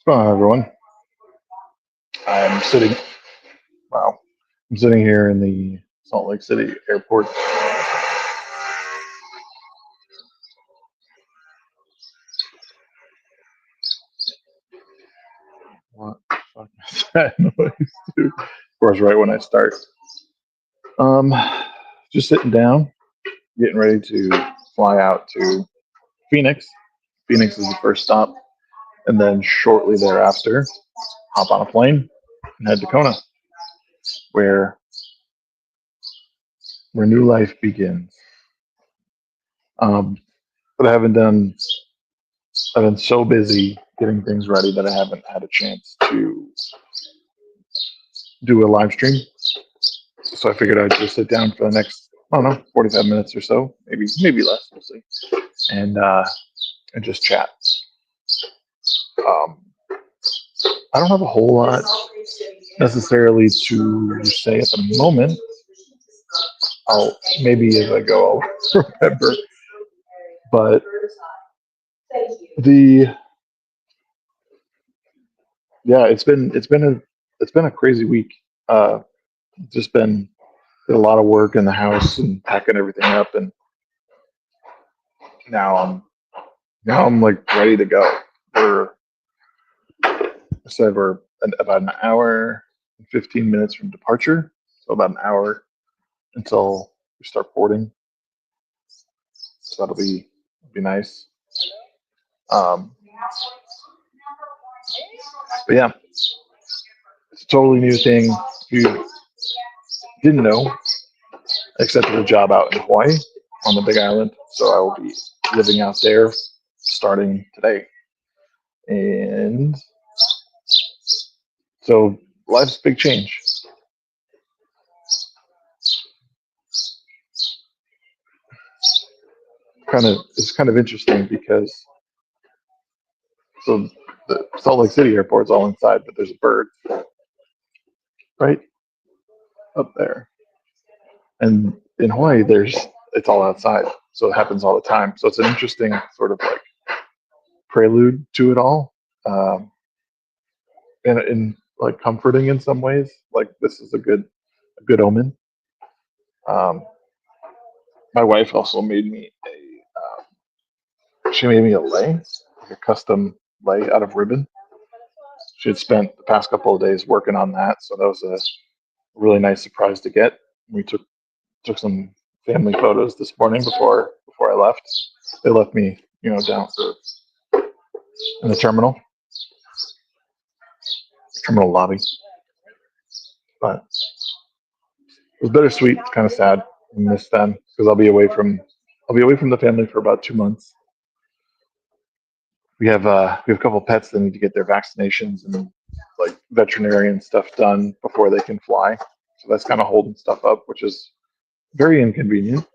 What's going on, everyone? I'm sitting. Wow, I'm sitting here in the Salt Lake City airport. What the fuck is that noise, dude? Of course, right when I start. Um, just sitting down, getting ready to fly out to Phoenix. Phoenix is the first stop, and then shortly thereafter, hop on a plane and head to Kona, where new life begins. Um, but I haven't done. I've been so busy getting things ready that I haven't had a chance to do a live stream. So I figured I'd just sit down for the next, I don't know, 45 minutes or so, maybe less, we'll see, and just chat. Um, I don't have a whole lot necessarily to say at the moment. I'll maybe as I go, I'll remember. But the yeah, it's been a crazy week. Just been did a lot of work in the house and packing everything up, and now I'm like ready to go. We're So we're about an hour and 15 minutes from departure. So about an hour until we start boarding. So that'll be nice. Um, but yeah, it's a totally new thing. If you didn't know, I accepted a job out in Hawaii on the Big Island. So I will be living out there starting today. And so life's a big change. It's kind of interesting because so the Salt Lake City airport's all inside, but there's a bird right up there. And in Hawaii, it's all outside, so it happens all the time. So it's an interesting sort of like prelude to it all, and like comforting in some ways. Like this is a good omen. Um, my wife also made me she made me a lei, like a custom lei out of ribbon. She had spent the past couple of days working on that, so that was a really nice surprise to get. We took some family photos this morning before I left. They left me, down in the terminal lobby. But it was bittersweet. It's kind of sad. I miss them because I'll be away from the family for about 2 months. We have a couple of pets that need to get their vaccinations and like veterinarian stuff done before they can fly. So that's kind of holding stuff up, which is very inconvenient.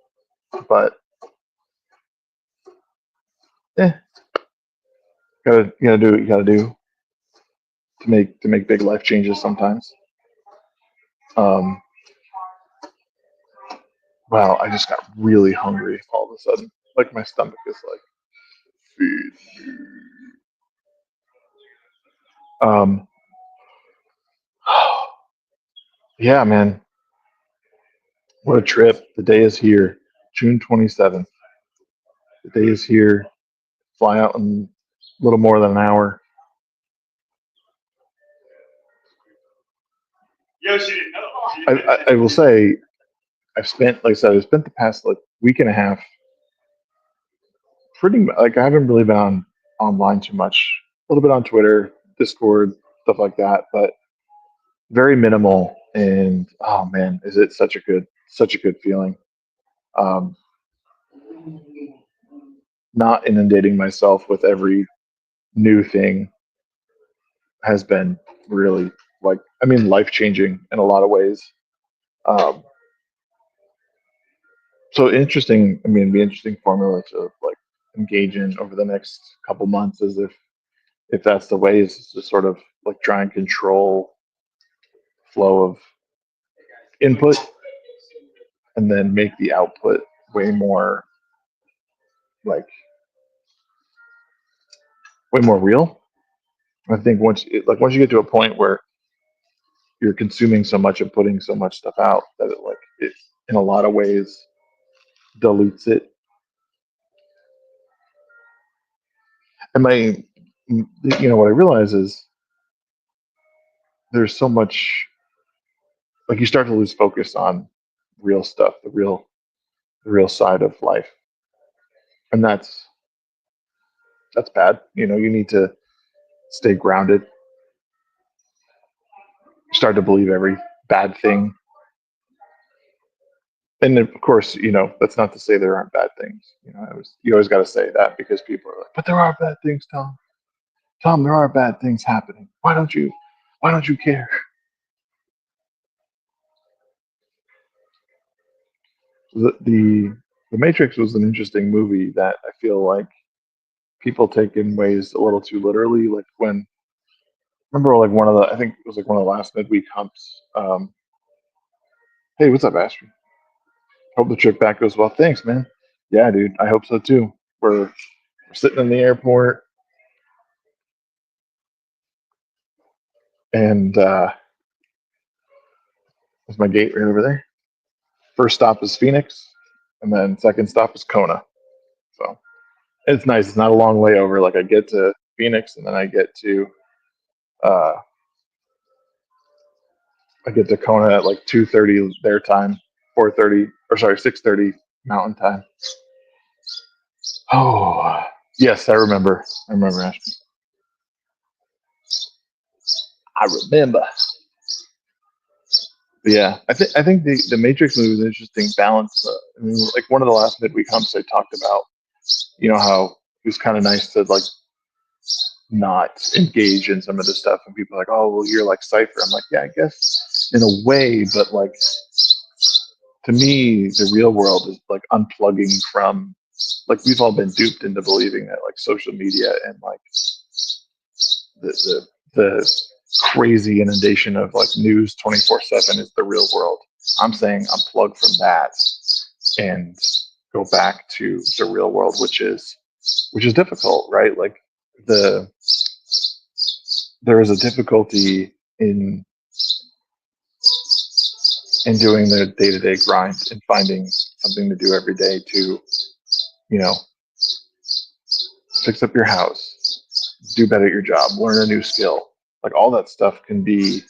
But eh, gotta do what you gotta do to make big life changes sometimes. Um, wow, I just got really hungry all of a sudden. Like my stomach is like feed. Um, yeah, man, what a trip! The day is here, June 27th. The day is here. Fly out in a little more than an hour. I will say like I said, I spent the past like week and a half like I haven't really been online too much. A little bit on Twitter, Discord, stuff like that, but very minimal. And oh man, is it such a good feeling. Um, not inundating myself with every new thing has been really like, I mean, life changing in a lot of ways. Um, so interesting. I mean, it'd be interesting formula to like engage in over the next couple months, as if that's the way, is to sort of like try and control flow of input and then make the output way more like way more real. I think once you get to a point where you're consuming so much and putting so much stuff out that it in a lot of ways dilutes it. And what I realize is there's so much, like, you start to lose focus on real stuff, the real side of life, and that's bad. You need to stay grounded. Start to believe every bad thing, and of course, that's not to say there aren't bad things. You always got to say that, because people are like, but there are bad things, Tom. Tom, there are bad things happening. Why don't you care? The Matrix was an interesting movie that I feel like people take in ways a little too literally. Like, when, remember, like, I think it was like one of the last midweek humps. Hey, what's up, Astrid? Hope the trip back goes well. Thanks, man. Yeah, dude, I hope so too. We're sitting in the airport, and there's my gate right over there. First stop is Phoenix, and then second stop is Kona. So it's nice. It's not a long layover. Like, I get to Phoenix, and then uh, I get to Kona at like 2:30 their time, 4:30, or sorry, 6:30 Mountain time. Oh, yes, I remember. I remember, Ashby. I remember. But yeah, I think the Matrix movie is an interesting balance. I mean, like, one of the last midweek humps I talked about, how it was kind of nice to like not engage in some of this stuff, and people are like, oh, well, you're like Cypher. I'm like, yeah, I guess in a way, but like, to me, the real world is like unplugging from, like, we've all been duped into believing that like social media and like the crazy inundation of like news 24/7 is the real world. I'm saying unplug from that and go back to the real world, which is difficult, right? Like, the there is a difficulty in doing the day-to-day grind and finding something to do every day to, you know, fix up your house, do better at your job, learn a new skill. Like, all that stuff can be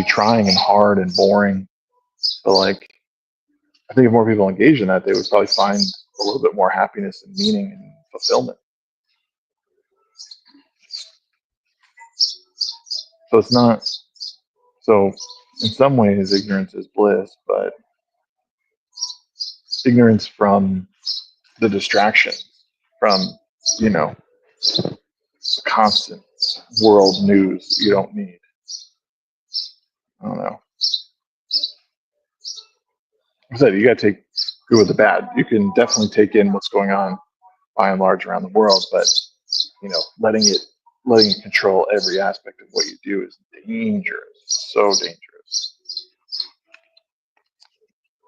trying and hard and boring. But like, I think if more people engage in that, they would probably find a little bit more happiness and meaning and fulfillment. So it's not so in some ways ignorance is bliss, but ignorance from the distraction, from, you know, constant world news you don't need. I don't know. Like I said, you got to take good with the bad. You can definitely take in what's going on by and large around the world, but letting it control every aspect of what you do is dangerous. So dangerous.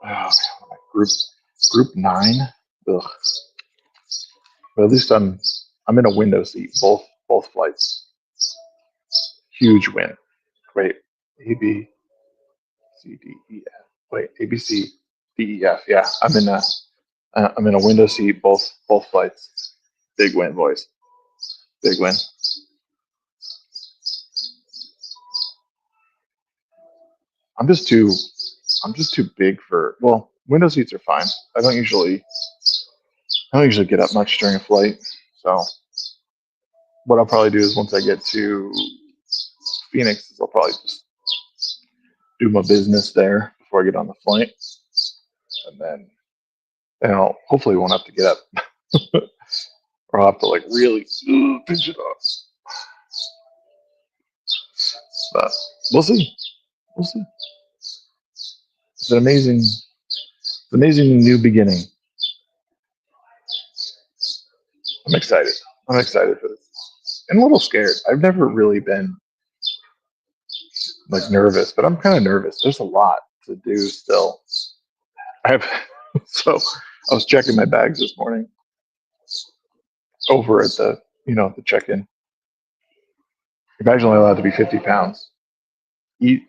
Oh, man, group 9. Ugh. But at least I'm in a window seat both flights. Huge win. Wait, A B C D E F. Wait, A B C D E F. Yeah, I'm in a window seat both flights. Big win, boys. Big win. I'm just too I'm just too big for, well, window seats are fine. I don't usually get up much during a flight. So what I'll probably do is, once I get to Phoenix is I'll probably just do my business there before I get on the flight, and then I'll hopefully won't have to get up, or I'll have to like really pinch it off. But we'll see. We'll see. It's an amazing new beginning. I'm excited. I'm excited for this. I'm a little scared. I've never really been like nervous, but I'm kind of nervous. There's a lot to do still. I have so I was checking my bags this morning over at the check-in. Your bag's only allowed to be 50 pounds.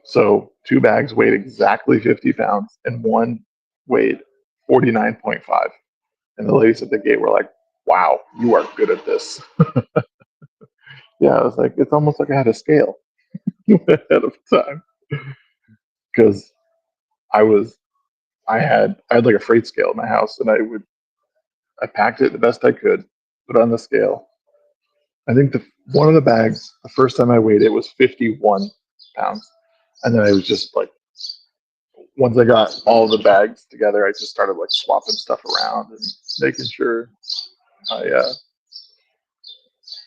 So 2 bags weighed exactly 50 pounds, and one weighed 49.5. And the ladies at the gate were like, "Wow, you are good at this." Yeah, I was like, it's almost like I had a scale ahead of time because I was I had like a freight scale in my house, and I packed it the best I could, put it on the scale. I think the one of the bags, the first time I weighed it was 51 pounds, and then I was just like, once I got all the bags together, I just started like swapping stuff around and making sure I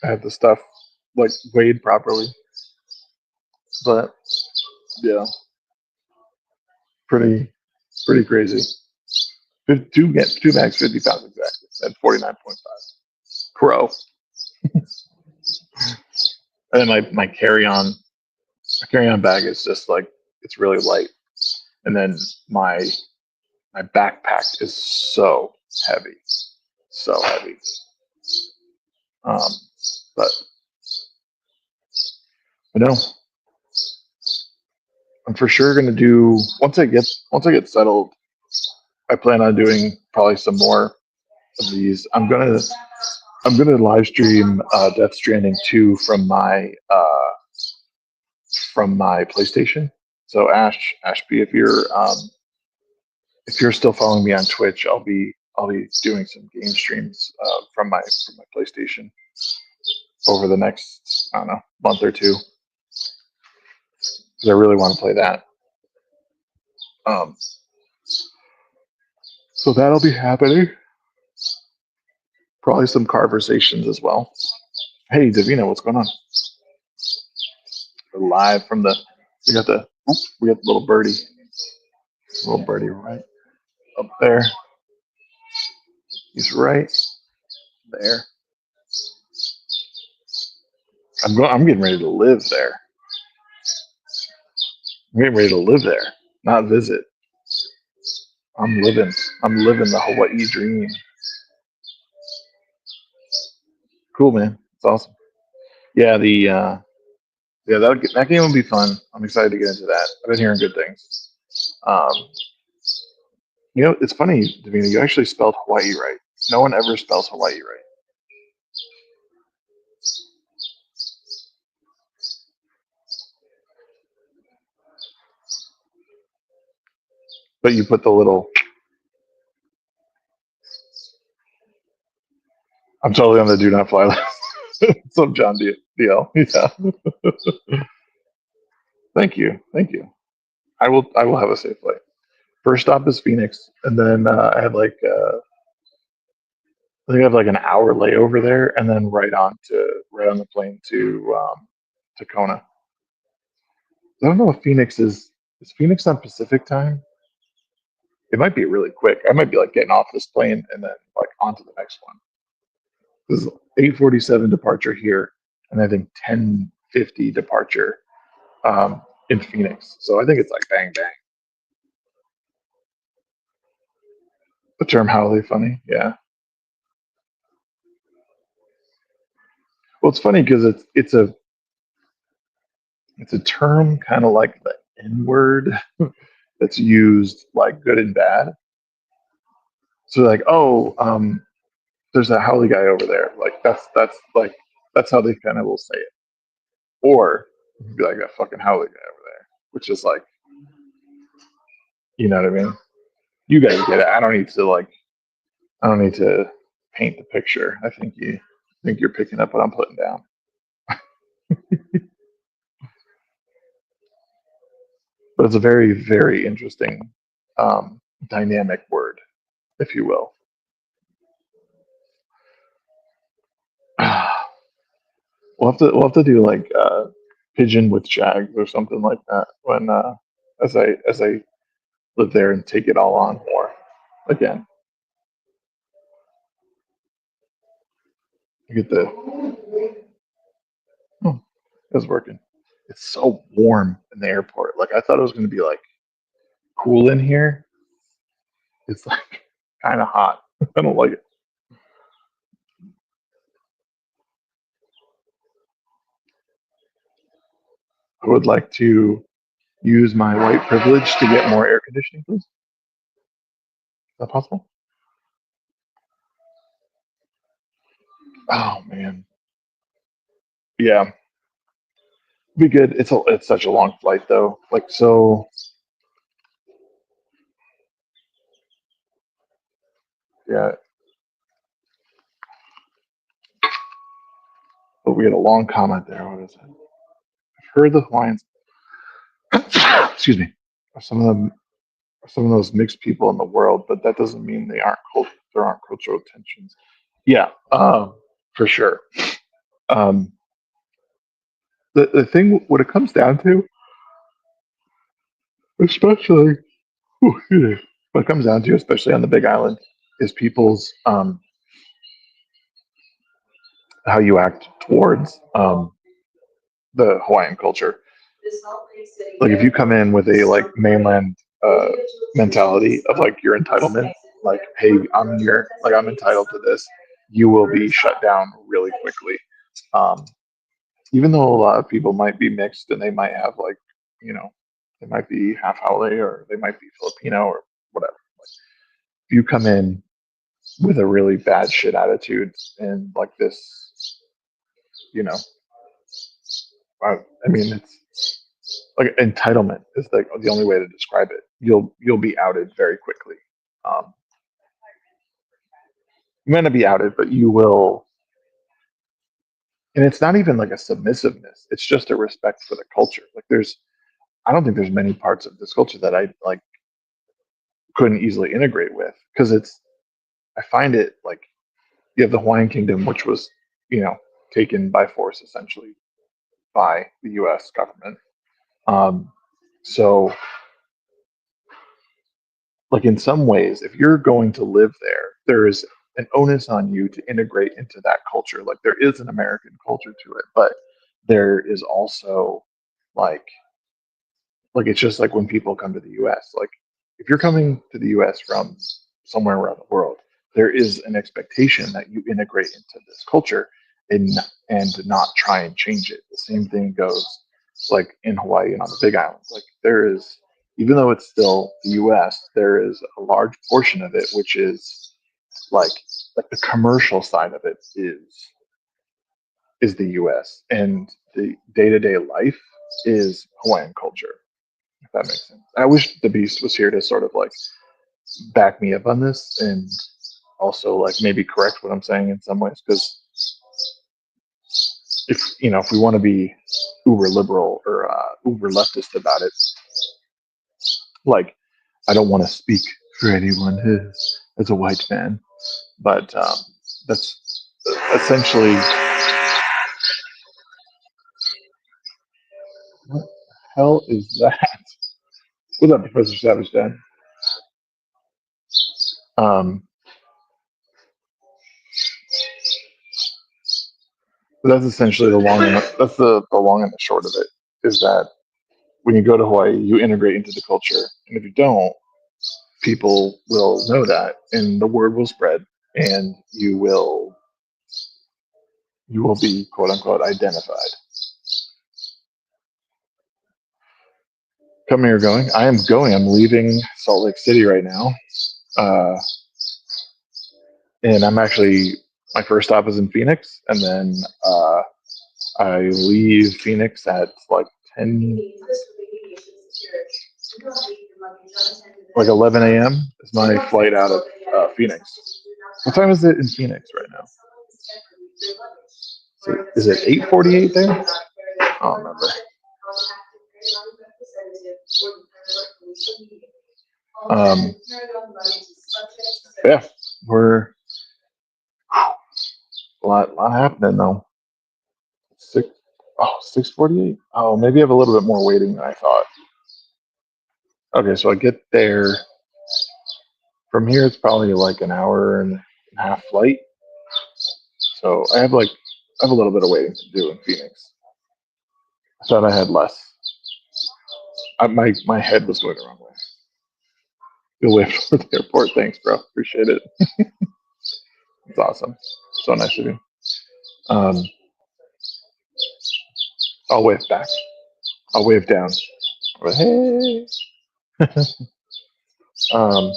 had the stuff like weighed properly. But yeah, pretty crazy. Two bags, 50 pounds exactly, at 49.5. Pro. And then my carry on bag is just like it's really light, and then my backpack is heavy, so heavy. Um, but no, I'm for sure gonna do once I get settled. I plan on doing probably some more of these. I'm gonna live stream Death Stranding 2 from my PlayStation. So Ashby, if you're still following me on Twitch, I'll be doing some game streams from my PlayStation over the next, I don't know, month or two, because I really want to play that. Um, so that'll be happening. Probably some Carversations as well. Hey, Davina, what's going on? We're live from we got the little birdie right up there. He's right there. I'm getting ready to live there. I'm getting ready to live there, not visit. I'm living the Hawaii dream. Cool, man. It's awesome. Yeah, that game will be fun. I'm excited to get into that. I've been hearing good things. Um, it's funny, Davina, you actually spelled Hawaii right. No one ever spells Hawaii right. But you put the little. I'm totally on the do not fly list. Some John DL. Yeah. Thank you. I will have a safe flight. First stop is Phoenix, and then I have I think I have like an hour layover there, and then right on the plane to Kona. I don't know if Phoenix is Phoenix on Pacific time. It might be really quick. I might be like getting off this plane and then like onto the next one. This is 8:47 departure here, and I think 10:50 departure in Phoenix. So I think it's like bang bang. The term "howly funny," yeah. Well, it's funny because it's a term kind of like the N word that's used like good and bad. So like, oh, there's that howly guy over there. Like that's how they kind of will say it. Or you can be like that fucking howly guy over there, which is like, you know what I mean? You guys get it. I don't need to paint the picture. I think you're picking up what I'm putting down. but it's a very, very interesting dynamic word, if you will. We'll have to do like pigeon with jags or something like that when as I live there and take it all on more again. I get the oh, it's working. It's so warm in the airport. Like I thought it was going to be like cool in here. It's like kind of hot. I don't like it. I would like to use my white privilege to get more air conditioning, please. Is that possible? Oh man, yeah, be good. It's such a long flight though. Like so, yeah. But we had a long comment there. What is it? I've heard the Hawaiians. Excuse me. Are some of those mixed people in the world, but that doesn't mean there aren't cultural tensions. Yeah, for sure. Um, the thing, what it comes down to, especially, excuse me, what it comes down to, especially on the Big Island, is people's how you act towards the Hawaiian culture. Like if you come in with a like mainland uh, mentality of like your entitlement, like hey, I'm entitled to this, you will be shut down really quickly. Um, Even though a lot of people might be mixed and they might have like you know they might be half Haole or they might be Filipino or whatever. Like, if you come in with a really bad shit attitude and like this, you know, I mean, it's like entitlement is like the only way to describe it. You'll be outed very quickly. You might not be outed, but you will. And it's not even like a submissiveness. It's just a respect for the culture. Like I don't think there's many parts of this culture that I like couldn't easily integrate with because I find it like you have the Hawaiian Kingdom, which was you know taken by force essentially by the U.S. government. Um, so like in some ways, if you're going to live there, there is an onus on you to integrate into that culture. Like there is an American culture to it, but there is also like it's just like when people come to the US. Like if you're coming to the US from somewhere around the world, there is an expectation that you integrate into this culture and not try and change it. The same thing goes like in Hawaii and on the Big Island. Like there is even though it's still the US, there is a large portion of it which is like the commercial side of it is the US and the day-to-day life is Hawaiian culture if that makes sense. I wish the Beast was here to sort of like back me up on this and also like maybe correct what I'm saying in some ways because if we want to be uber liberal or uber leftist about it, like I don't want to speak for anyone as a white man, but that's essentially what the hell is that? What's up, Professor Savage Dan? Um, but that's essentially the long and the short of it is that when you go to Hawaii, you integrate into the culture. And if you don't, people will know that and the word will spread and you will be quote unquote identified. Coming or going? I am going. I'm leaving Salt Lake City right now. Uh, and I'm actually my first stop is in Phoenix and then I leave Phoenix at like 10 like 11 a.m. is my flight out of Phoenix. What time is it in Phoenix right now? So is it 8:48 there? I don't remember. Um, yeah, we're a lot happening though. Six, 6:48. Oh, maybe I have a little bit more waiting than I thought. Okay, so I get there. From here, it's probably like an hour and a half flight. So I have a little bit of waiting to do in Phoenix. I thought I had less. My head was going the wrong way. You'll wait for the airport. Thanks, bro. Appreciate it. It's awesome. So nice of you. Um, I'll wave back. I'll wave down. But hey. um,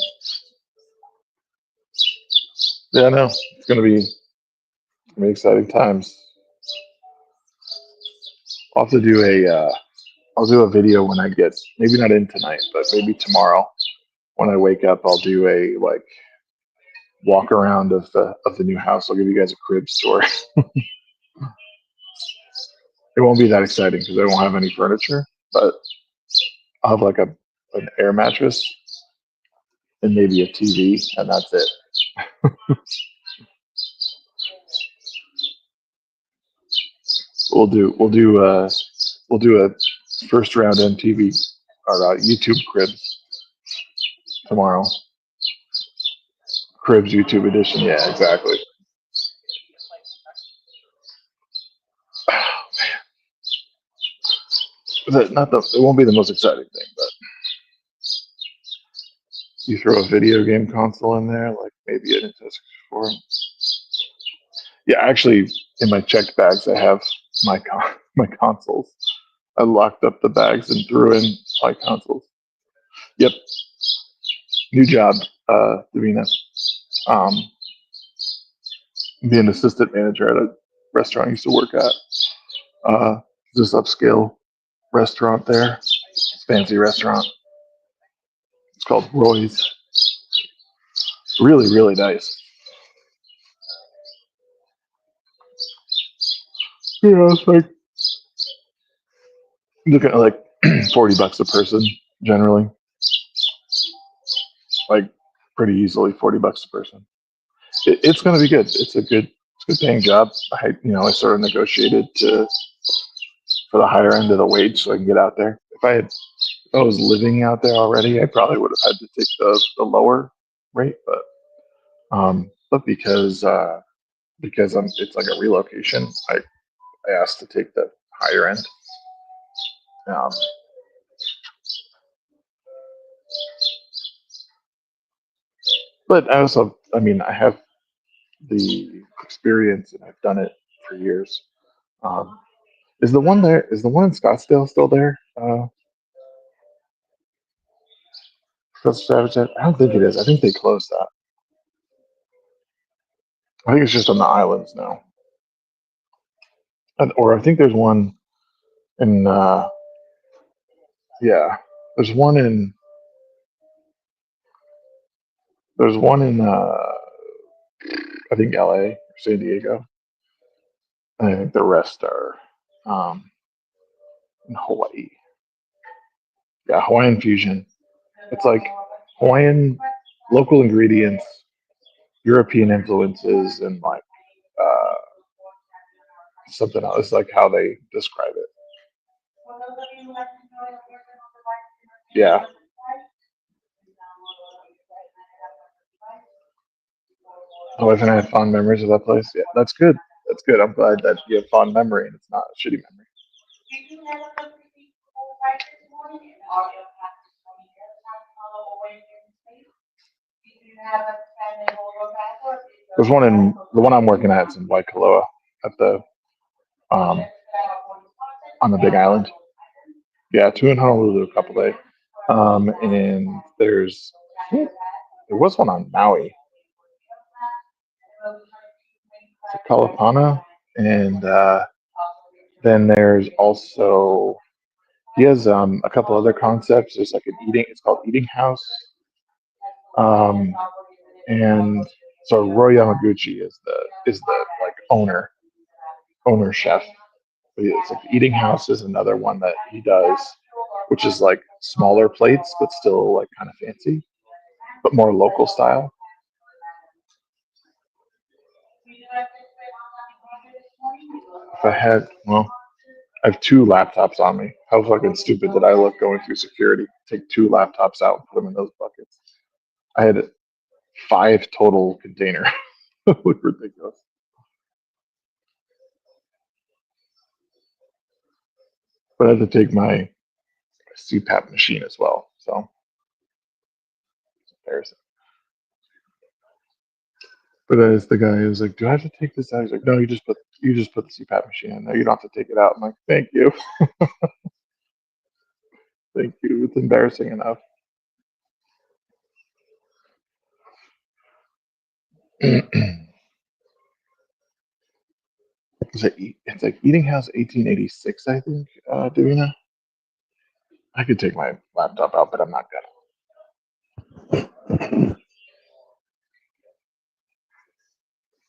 yeah, no, it's gonna be exciting times. I'll have to do I'll do a video when I get, maybe not in tonight, but maybe tomorrow when I wake up. I'll do a like walk around of the new house. I'll give you guys a crib tour. It won't be that exciting because I won't have any furniture, but I'll have like an air mattress and maybe a TV, and that's it. We'll do a first round MTV or YouTube cribs tomorrow. Cribs YouTube edition. Yeah, exactly. Not the. It won't be the most exciting thing, but you throw a video game console in there, like maybe a Nintendo 64. Yeah, actually, in my checked bags, I have my consoles. I locked up the bags and threw in my consoles. Yep, new job, Davina. Um, being assistant manager at a restaurant I used to work at. This upscale restaurant there. Fancy restaurant. It's called Roy's. Really, really nice. It's like looking at like $40 a person generally. Like pretty easily $40 a person. It's going to be good. It's a good paying job. I sort of negotiated for the higher end of the wage so I can get out there. If I was living out there already, I probably would have had to take the lower rate, but because it's like a relocation, I asked to take the higher end. Um, but I have the experience and I've done it for years. Um, is the one there? Is the one in Scottsdale still there? I don't think it is. I think they closed that. I think it's just on the islands now. Or I think there's one in. Yeah, there's one in. There's one in. I think L.A. or San Diego. And I think the rest are um, in Hawaii. Yeah, Hawaiian fusion. It's like Hawaiian local ingredients, European influences, and like uh, something else. It's like how they describe it. Yeah. My wife and I have fond memories of that place. Yeah, that's good. That's good. I'm glad that you have fond memory and it's not a shitty memory. There's one in the one I'm working at is in Waikoloa at the um on the Big Island. Yeah, two in Honolulu, a couple days. And there was one on Maui, Kalapana, and then there's also he has a couple other concepts. There's like an eating. It's called Eating House. Um, and so Roy Yamaguchi is the like owner chef. But it's like Eating House is another one that he does. which is like smaller plates, but still like kind of fancy, but more local style. If I had, well, I have two laptops on me. How fucking stupid did I look going through security? Take two laptops out and put them in those buckets. I had five total container. It looked ridiculous. But I had to take my CPAP machine as well. So it's embarrassing. But as the guy was like, "Do I have to take this out?" He's like, "No, you just put the CPAP machine in there. You don't have to take it out." I'm like, "Thank you, thank you." It's embarrassing enough. It's like Eating House 1886, I think. Davina, I could take my laptop out, but I'm not gonna.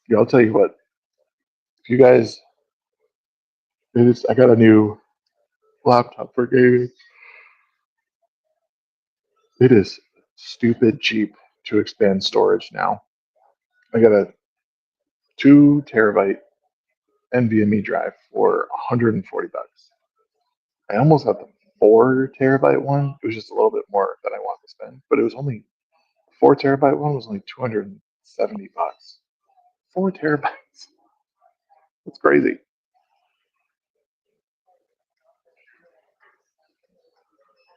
Yeah, I'll tell you what. If you guys, I got a new laptop for gaming. It is stupid cheap to expand storage now. I got a 2 terabyte NVMe drive for $140. I almost got the 4 terabyte one. It was just a little bit more than I wanted to spend, but it was only 4 terabyte one was only $270. 4 terabytes. That's crazy.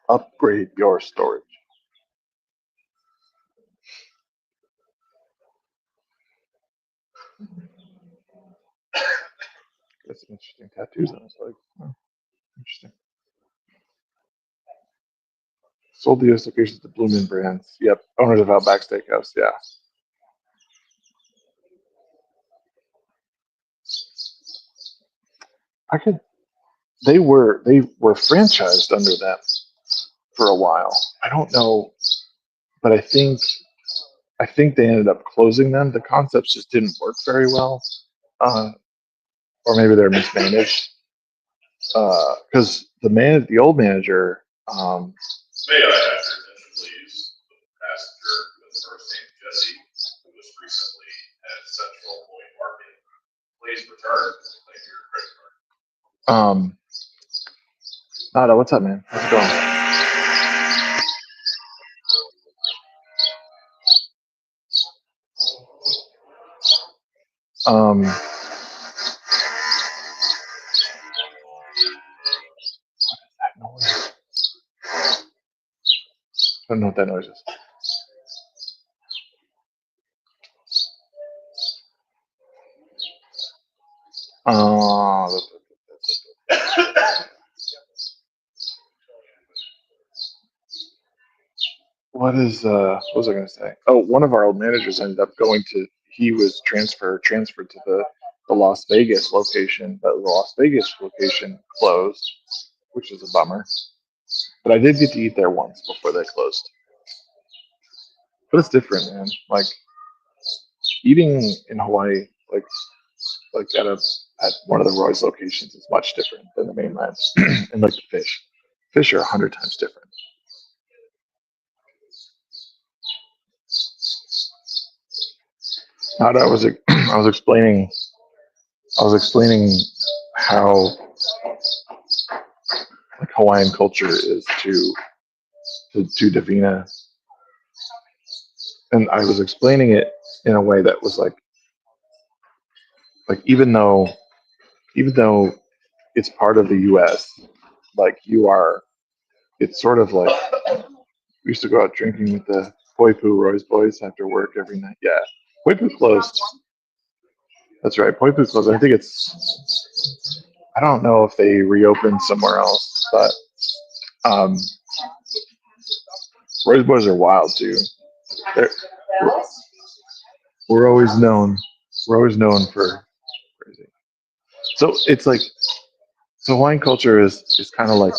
Upgrade your storage. Got some interesting tattoos on his leg. Oh, interesting. Sold the US locations to Blue Moon Brands. Yep. Owners of Outback Steakhouse. Yeah. I could. They were franchised under them for a while. I don't know, but I think they ended up closing them. The concepts just didn't work very well, uh, or maybe they're mismanaged. Because the old manager, May I have your attention, please? The passenger with first name Jesse, who was recently at Central Point Market. Please return and claim your credit card. Nada, what's up, man? How's it going? What is that noise? I don't know what that noise is. Uh, what was I gonna say? Oh, one of our old managers ended up going to he was transferred to the Las Vegas location, but the Las Vegas location closed, which is a bummer. But I did get to eat there once before they closed. But it's different, man. Like eating in Hawaii, like at one of the Roy's locations is much different than the mainland. And like the fish are 100 times different. Now that I was explaining how like Hawaiian culture is to Davina, and I was explaining it in a way that was like even though it's part of the U.S., like you are, it's sort of like we used to go out drinking with the Poipu Roy's boys after work every night. Yeah, Poipu closed. That's right, Poipu closed. I think I don't know if they reopened somewhere else, but um, Roy's boys are wild too. They're, we're always known. We're always known for crazy. So it's like so Hawaiian culture is kind of like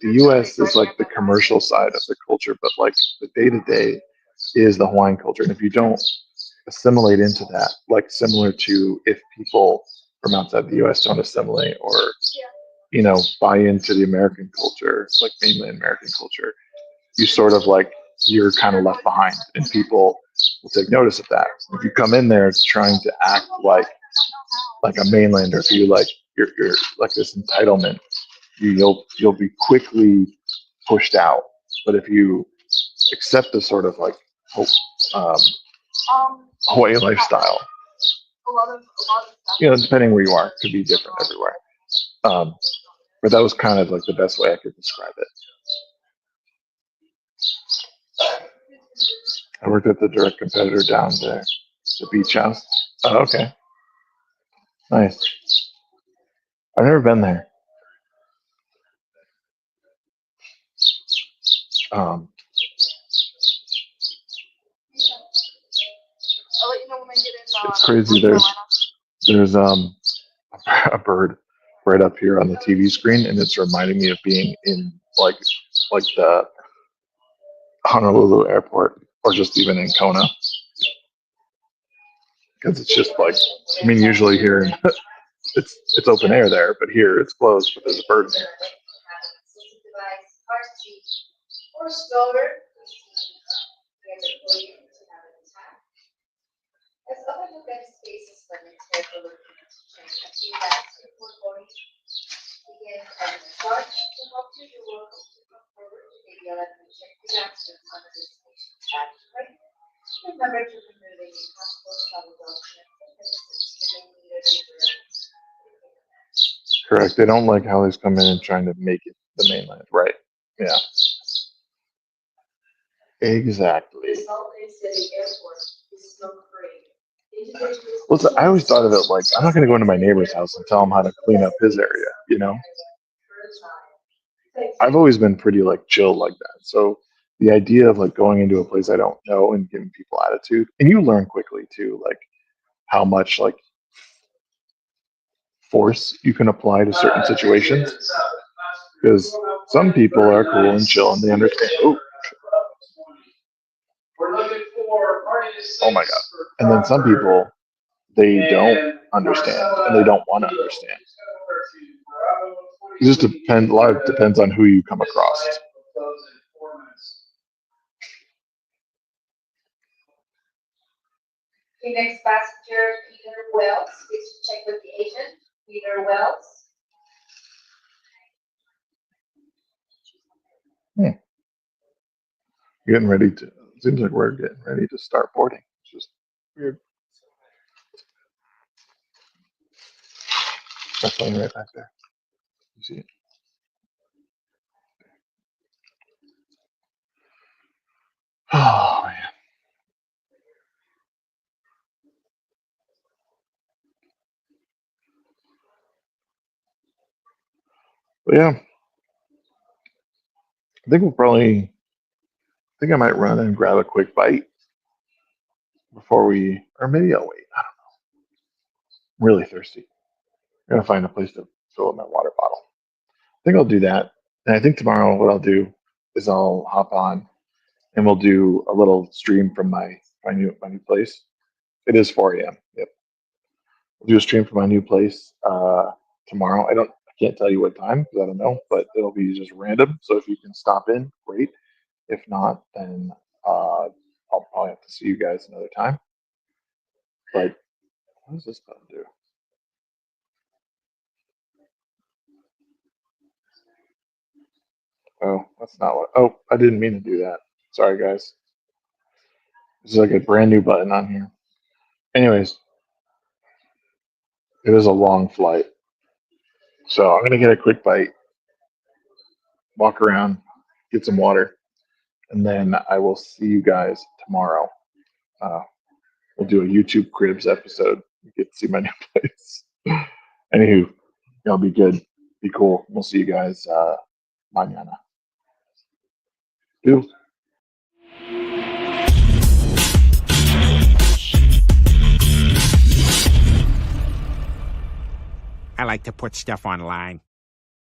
the U.S. is like the commercial side of the culture, but like the day to day is the Hawaiian culture. And if you don't assimilate into that, like similar to if people from outside the U.S. don't assimilate or buy into the American culture, like mainland American culture, you sort of like you're kind of left behind, and people will take notice of that. If you come in there trying to act like a mainlander, if you like you're like this entitlement, you'll be quickly pushed out. But if you accept the sort of like um, Hawaii lifestyle, depending where you are, it could be different everywhere. But that was kind of like the best way I could describe it. I worked at the direct competitor down there, the beach house. Oh, okay. Nice. I've never been there. Um, it's crazy. There's a bird right up here on the TV screen, and it's reminding me of being in like the Honolulu airport, or just even in Kona, because it's just like, usually here it's open air there, but here it's closed, but there's a bird in here. Correct. They don't like how he's come in and trying to make it the mainland, right? Yeah. Exactly. Well, I always thought of it like, I'm not going to go into my neighbor's house and tell him how to clean up his area, I've always been pretty like chill like that. So the idea of like going into a place I don't know and giving people attitude, and you learn quickly too, like how much like force you can apply to certain situations. Because some people are cool and chill and they understand. Oh my God. And then some people, they don't understand and they don't want to understand. It just depends. A lot of it depends on who you come across. The next passenger, Peter Wells, please check with the agent. Peter Wells. Getting ready to. Seems like we're getting ready to start boarding. It's just weird. That plane right back there. You see it? Oh man. But yeah, I think I think I might run and grab a quick bite before or maybe I'll wait. I don't know. I'm really thirsty. I'm gonna find a place to fill up my water bottle. I think I'll do that. And I think tomorrow what I'll do is I'll hop on and we'll do a little stream from my new place. It is 4 a.m. Yep. We'll do a stream from my new place tomorrow. I can't tell you what time because I don't know, but it'll be just random. So if you can stop in, great. If not, then I'll probably have to see you guys another time. But what does this button do? Oh, that's not what. Oh, I didn't mean to do that. Sorry, guys. This is like a brand new button on here. Anyways, it is a long flight. So I'm going to get a quick bite, walk around, get some water, and then I will see you guys tomorrow. We'll do a YouTube Cribs episode. You get to see my new place. Anywho, y'all be good. Be cool. We'll see you guys mañana. Doodles. I like to put stuff online.